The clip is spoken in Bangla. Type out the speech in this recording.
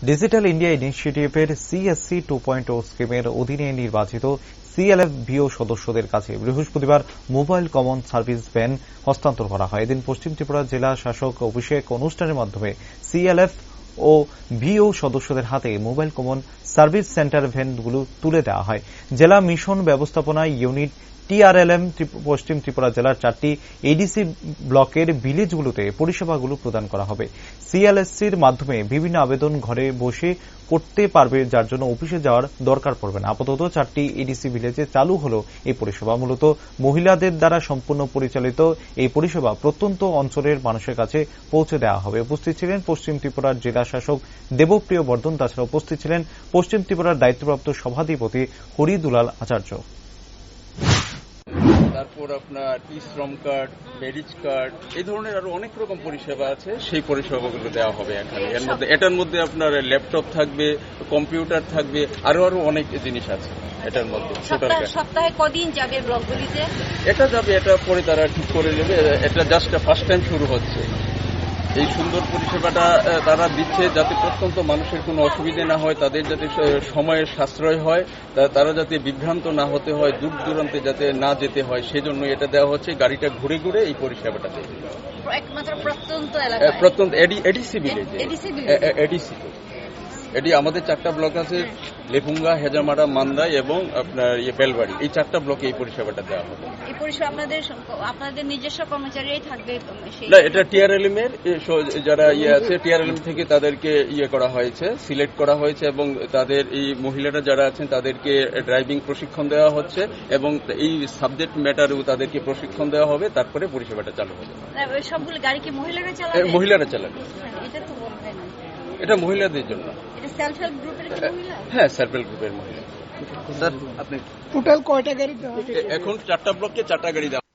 ডিজিটাল ইন্ডিয়া ইনিশিয়েটিভের সিএসসি 2.0 স্কিমের অধীনে নির্বাচিত সিএলএফ ভিও সদস্যদের কাছে বৃহস্পতিবার মোবাইল কমন সার্ভিস ভ্যান হস্তান্তর করা হয়। এদিন পশ্চিম ত্রিপুরা জেলা শাসক অভিষেক অনুষ্ঠানের মাধ্যমে সিএলএফ ও ভিও সদস্যদের হাতে মোবাইল কমন সার্ভিস সেন্টার ভ্যানগুলো তুলে দেওয়া হয়। জেলা মিশন ব্যবস্থাপনা ইউনিট টিআরএলএম পশ্চিম ত্রিপুরা জেলার 4টি এডিসি ব্লকের ভিলেজগুলোতে পরিষেবাগুলো প্রদান করা হবে। সিএলএসসির মাধ্যমে বিভিন্ন আবেদন ঘরে বসে করতে পারবে, যার জন্য অফিসে যাওয়ার দরকার পড়বে না। আপাতত 4টি এডিসি ভিলেজে চালু হল এই পরিষেবা। মূলত মহিলাদের দ্বারা সম্পূর্ণ পরিচালিত এই পরিষেবা প্রত্যন্ত অঞ্চলের মানুষের কাছে পৌঁছে দেওয়া হবে। উপস্থিত ছিলেন পশ্চিম ত্রিপুরার জেলা শাসক দেবপ্রিয় বর্ধন। তাছাড়া উপস্থিত ছিলেন পশ্চিম ত্রিপুরার দায়িত্বপ্রাপ্ত সভাধিপতি হরিদুলাল আচার্য। তারপর আপনার ই শ্রম কার্ড, মেরিজ কার্ড, এই ধরনের আরো অনেক রকম পরিষেবা আছে। সেই পরিষেবাগুলো দেওয়া হবে এখানে। এটার মধ্যে আপনার ল্যাপটপ থাকবে, কম্পিউটার থাকবে, আরো অনেক জিনিস আছে এটার মধ্যে। সপ্তাহে কদিন যাবে ব্লকগুলিতে? এটা যাবে, এটা পরে তারা ঠিক করে নেবে। এটা জাস্ট ফার্স্ট টাইম শুরু হচ্ছে। এই সুন্দর পরিষেবাটা তারা দিচ্ছে যাতে প্রত্যন্ত মানুষের কোনো অসুবিধা না হয়, তাদের যাতে সময়ের সাশ্রয় হয়, তারা যাতে বিভ্রান্ত না হতে হয়, দূর দূরান্তে যাতে না যেতে হয়, সেজন্য এটা দেওয়া হচ্ছে। গাড়িটা ঘুরে ঘুরে এই পরিষেবাটা দেবে প্রত্যন্ত এডিসি ভিলেজে। এটি আমাদের 4টা ব্লক আছে, লেপুঙ্গা, হেজামারা, মান্দাই এবং আপনার বেলবাড়ি। এই 4টা ব্লকে এই পরিষেবাটা দেওয়া হবে। এই পরিষেবা আপনাদের নিজস্ব কর্মচারীরাই থাকবে? না, এটা টিআরএলএম এর যারা আছে, টিআরএলএম থেকে তাদেরকে করা হয়েছে, সিলেক্ট করা হয়েছে এবং তাদের এই মহিলারা যারা আছেন তাদেরকে ড্রাইভিং প্রশিক্ষণ দেওয়া হচ্ছে এবং এই সাবজেক্ট ম্যাটারেও তাদেরকে প্রশিক্ষণ দেওয়া হবে। তারপরে পরিষেবাটা চালু হবে। সবগুলো গাড়ি কি মহিলারা চালাবে? মহিলারা চালাবে। এটা তো বলবেন না, এটা মহিলাদের জন্য। এটা সেলফ হেল্প গ্রুপের মহিলা? হ্যাঁ, সেলফ হেল্প গ্রুপের মহিলা। স্যার, আপনি টোটাল কয়টা গাড়ি দেওয়া? এখন 4টা ব্লককে 4টা গাড়ি দেওয়া।